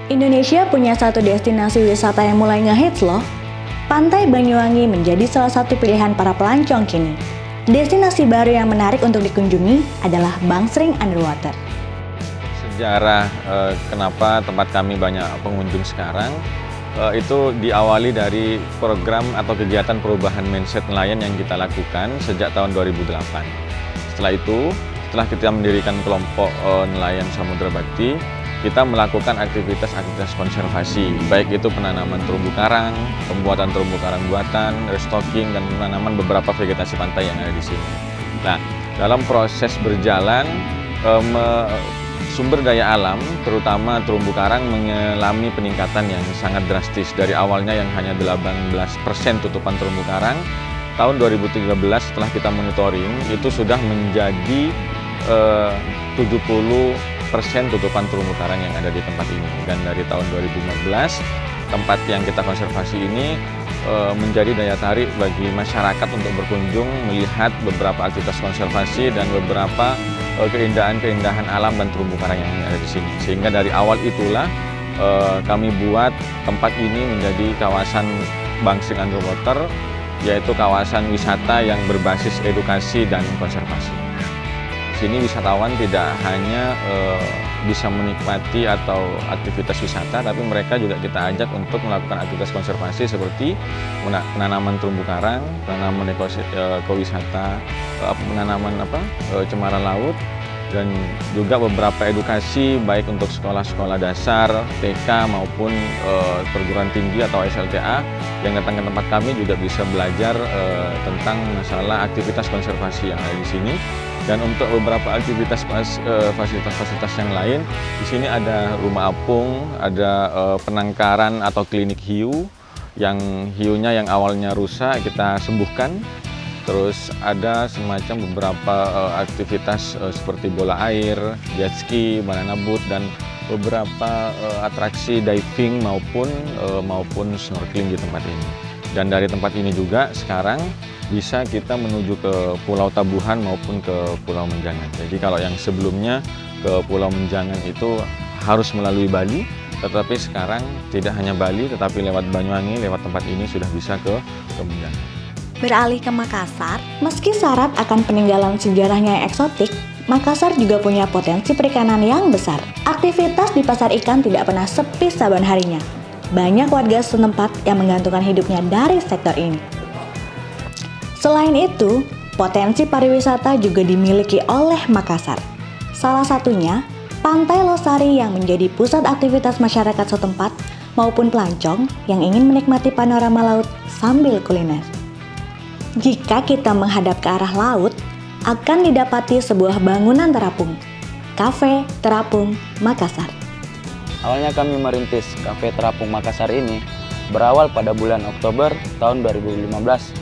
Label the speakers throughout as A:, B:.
A: Indonesia punya satu destinasi wisata yang mulai ngehits loh. Pantai Banyuwangi menjadi salah satu pilihan para pelancong kini. Destinasi baru yang menarik untuk dikunjungi adalah Bangsering Underwater.
B: Sejarah kenapa tempat kami banyak pengunjung sekarang, itu diawali dari program atau kegiatan perubahan mindset nelayan yang kita lakukan sejak tahun 2008. Setelah itu, setelah kita mendirikan kelompok nelayan Samudra Bakti, kita melakukan aktivitas-aktivitas konservasi, baik itu penanaman terumbu karang, pembuatan terumbu karang buatan, restocking, dan penanaman beberapa vegetasi pantai yang ada di sini. Nah, dalam proses berjalan, sumber daya alam, terutama terumbu karang, mengalami peningkatan yang sangat drastis. Dari awalnya yang hanya 18% tutupan terumbu karang, tahun 2013 setelah kita monitoring, itu sudah menjadi 70% tutupan terumbu karang yang ada di tempat ini. Dan dari tahun 2015, tempat yang kita konservasi ini menjadi daya tarik bagi masyarakat untuk berkunjung, melihat beberapa aktivitas konservasi dan beberapa keindahan-keindahan alam dan terumbu karang yang ada di sini. Sehingga dari awal itulah kami buat tempat ini menjadi kawasan Bangsering Underwater, yaitu kawasan wisata yang berbasis edukasi dan konservasi. Di sini wisatawan tidak hanya bisa menikmati atau aktivitas wisata, tapi mereka juga kita ajak untuk melakukan aktivitas konservasi seperti penanaman terumbu karang, penanaman ekowisata, penanaman cemara laut, dan juga beberapa edukasi baik untuk sekolah-sekolah dasar, TK maupun perguruan tinggi atau SLTA yang datang ke tempat kami juga bisa belajar tentang masalah aktivitas konservasi yang ada di sini. Dan untuk beberapa aktivitas fasilitas-fasilitas yang lain, di sini ada rumah apung, ada penangkaran atau klinik hiu, yang hiunya yang awalnya rusak kita sembuhkan. Terus ada semacam beberapa aktivitas seperti bola air, jet ski, banana boat, dan beberapa atraksi diving maupun snorkeling di tempat ini. Dan dari tempat ini juga sekarang bisa kita menuju ke Pulau Tabuhan maupun ke Pulau Menjangan. Jadi kalau yang sebelumnya ke Pulau Menjangan itu harus melalui Bali, tetapi sekarang tidak hanya Bali, tetapi lewat Banyuwangi, lewat tempat ini sudah bisa ke Menjangan.
A: Beralih ke Makassar, meski syarat akan peninggalan sejarahnya yang eksotik, Makassar juga punya potensi perikanan yang besar. Aktivitas di pasar ikan tidak pernah sepi saban harinya. Banyak warga setempat yang menggantungkan hidupnya dari sektor ini. Selain itu, potensi pariwisata juga dimiliki oleh Makassar. Salah satunya, Pantai Losari yang menjadi pusat aktivitas masyarakat setempat maupun pelancong yang ingin menikmati panorama laut sambil kuliner. Jika kita menghadap ke arah laut, akan didapati sebuah bangunan terapung, Cafe Terapung Makassar.
C: Awalnya kami merintis Cafe Terapung Makassar ini berawal pada bulan Oktober tahun 2015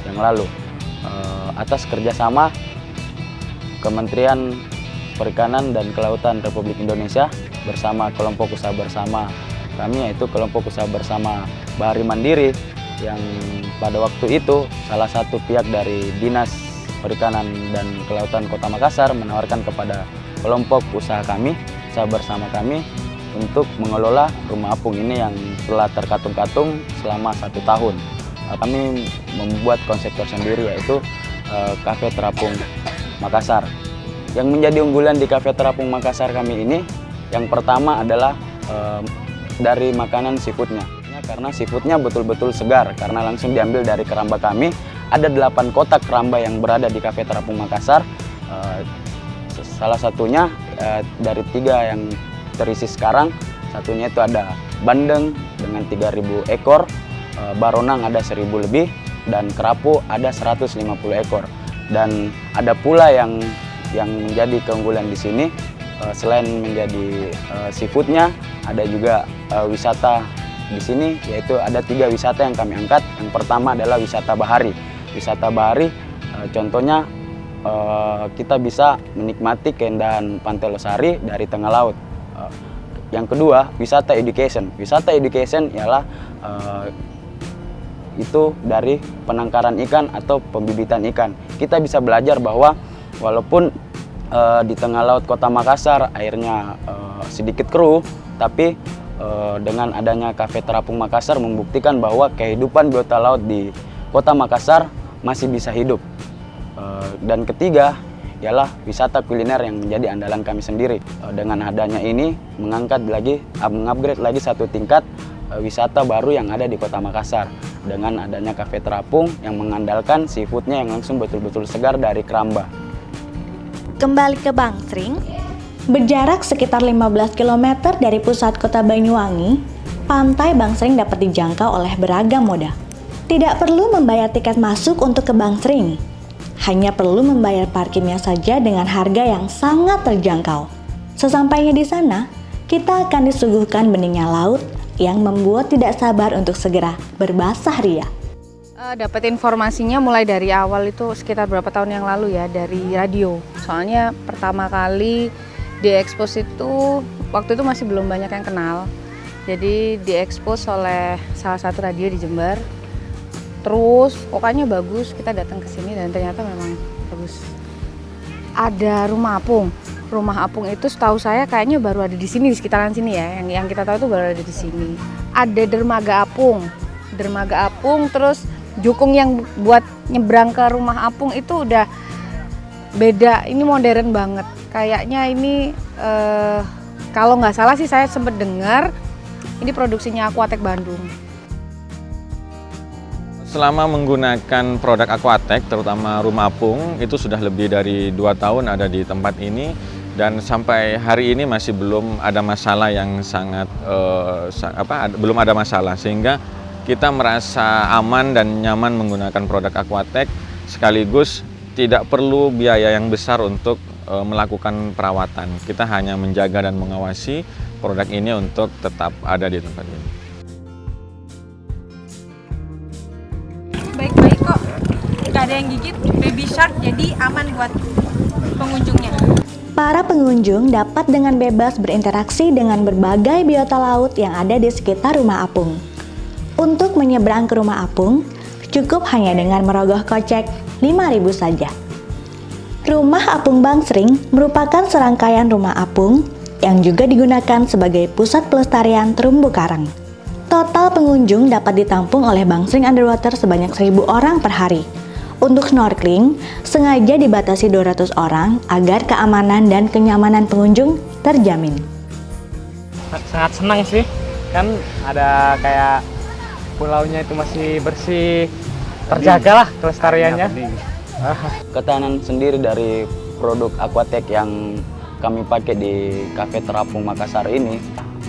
C: yang lalu. Atas kerjasama Kementerian Perikanan dan Kelautan Republik Indonesia bersama kelompok usaha bersama kami, yaitu kelompok usaha bersama Bahari Mandiri, yang pada waktu itu salah satu pihak dari Dinas Perikanan dan Kelautan Kota Makassar menawarkan kepada kelompok usaha kami, usaha bersama kami, untuk mengelola rumah apung ini yang telah terkatung-katung selama 1 tahun. Kami membuat konsep tersendiri, yaitu Cafe Terapung Makassar. Yang menjadi unggulan di Cafe Terapung Makassar kami ini, yang pertama adalah dari makanan seafoodnya. Karena seafoodnya betul-betul segar, karena langsung diambil dari keramba kami. Ada 8 kotak keramba yang berada di Cafe Terapung Makassar. Salah satunya dari 3 yang terisi sekarang, satunya itu ada bandeng dengan 3.000 ekor, baronang ada 1.000 lebih, dan kerapu ada 150 ekor. Dan ada pula yang menjadi keunggulan di sini, selain menjadi seafoodnya, ada juga wisata di sini, yaitu ada 3 wisata yang kami angkat. Yang pertama adalah wisata bahari. Wisata bahari, contohnya kita bisa menikmati keindahan Pantai Losari dari tengah laut. Yang kedua, wisata education. Wisata education ialah itu dari penangkaran ikan atau pembibitan ikan. Kita bisa belajar bahwa walaupun di tengah laut Kota Makassar airnya sedikit keruh, tapi dengan adanya Cafe Terapung Makassar membuktikan bahwa kehidupan biota laut di Kota Makassar masih bisa hidup. Dan ketiga ialah wisata kuliner yang menjadi andalan kami sendiri. Dengan adanya ini mengupgrade lagi satu tingkat wisata baru yang ada di Kota Makassar dengan adanya Cafe Terapung yang mengandalkan seafoodnya yang langsung betul-betul segar dari keramba.
A: Kembali ke Bangsering, berjarak sekitar 15 km dari pusat kota Banyuwangi, pantai Bangsering dapat dijangkau oleh beragam moda. Tidak perlu membayar tiket masuk untuk ke Bangsering, hanya perlu membayar parkirnya saja dengan harga yang sangat terjangkau. Sesampainya di sana, kita akan disuguhkan beningnya laut yang membuat tidak sabar untuk segera berbasah ria.
D: Dapat informasinya mulai dari awal itu sekitar berapa tahun yang lalu ya, dari radio. Soalnya pertama kali diekspos itu waktu itu masih belum banyak yang kenal. Jadi diekspos oleh salah satu radio di Jember. Terus pokoknya bagus, kita datang ke sini dan ternyata memang bagus. Ada rumah apung. Rumah apung itu setahu saya kayaknya baru ada di sini, di sekitaran sini ya. Yang kita tahu itu baru ada di sini. Ada dermaga apung. Dermaga apung, terus jukung yang buat nyebrang ke rumah apung itu udah beda. Ini modern banget. Kayaknya ini kalau nggak salah sih saya sempat dengar ini produksinya Aquatech Bandung.
B: Selama menggunakan produk Aquatech, terutama rumah apung, itu sudah lebih dari 2 tahun ada di tempat ini dan sampai hari ini masih belum ada masalah yang belum ada masalah, sehingga kita merasa aman dan nyaman menggunakan produk Aquatech, sekaligus tidak perlu biaya yang besar untuk melakukan perawatan. Kita hanya menjaga dan mengawasi produk ini untuk tetap ada di tempat ini.
E: Baik-baik kok, nggak ada yang gigit, baby shark, jadi aman buat pengunjungnya.
A: Para pengunjung dapat dengan bebas berinteraksi dengan berbagai biota laut yang ada di sekitar rumah apung. Untuk menyeberang ke rumah apung, cukup hanya dengan merogoh kocek 5.000 saja. Rumah Apung Bangsering merupakan serangkaian rumah apung yang juga digunakan sebagai pusat pelestarian terumbu karang. Total pengunjung dapat ditampung oleh Bangsering Underwater sebanyak 1.000 orang per hari. Untuk snorkeling, sengaja dibatasi 200 orang agar keamanan dan kenyamanan pengunjung terjamin.
F: Sangat senang sih, kan ada kayak pulaunya itu masih bersih, terjaga lah kelestariannya.
C: Ketahanan sendiri dari produk Aquatech yang kami pakai di Cafe Terapung Makassar ini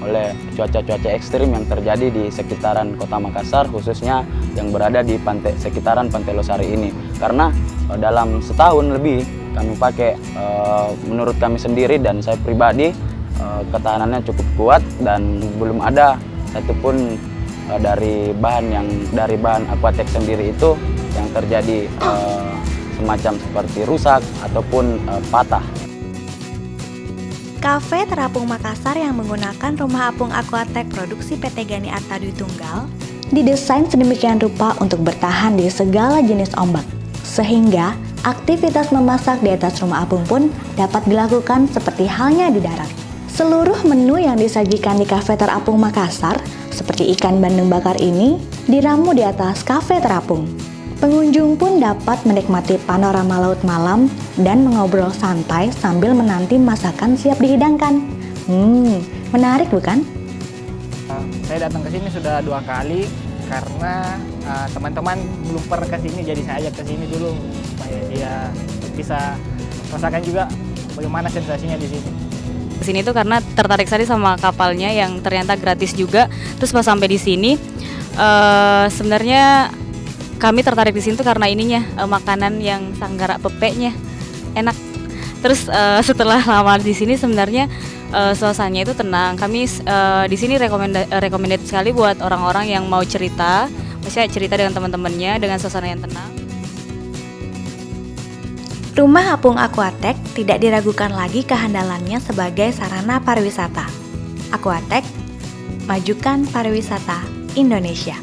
C: oleh cuaca-cuaca ekstrim yang terjadi di sekitaran Kota Makassar, khususnya yang berada di sekitaran Pantai Losari ini. Karena dalam setahun lebih kami pakai, menurut kami sendiri dan saya pribadi, ketahanannya cukup kuat dan belum ada satupun dari bahan Aquatech sendiri itu yang terjadi semacam seperti rusak ataupun patah.
A: Cafe Terapung Makassar yang menggunakan rumah apung Aquatech produksi PT Gani Arta Dwi Tunggal didesain sedemikian rupa untuk bertahan di segala jenis ombak, sehingga aktivitas memasak di atas rumah apung pun dapat dilakukan seperti halnya di darat. Seluruh menu yang disajikan di Cafe Terapung Makassar, seperti ikan bandeng bakar ini, diramu di atas Cafe Terapung. Pengunjung pun dapat menikmati panorama laut malam dan mengobrol santai sambil menanti masakan siap dihidangkan. Menarik bukan?
F: Saya datang ke sini sudah 2 kali karena teman-teman belum pernah ke sini, jadi saya ajak ke sini dulu supaya dia bisa rasakan juga bagaimana sensasinya di sini.
G: Kesini tuh karena tertarik sekali sama kapalnya yang ternyata gratis juga. Terus pas sampai di sini, sebenarnya kami tertarik di sini tuh karena ininya, makanan yang sanggara pepeknya enak. Terus setelah lama di sini sebenarnya suasananya itu tenang. Kami di sini recommended sekali buat orang-orang yang mau cerita, maksudnya cerita dengan teman-temannya dengan suasana yang tenang.
A: Rumah apung Aquatech tidak diragukan lagi kehandalannya sebagai sarana pariwisata. Aquatech, majukan pariwisata Indonesia.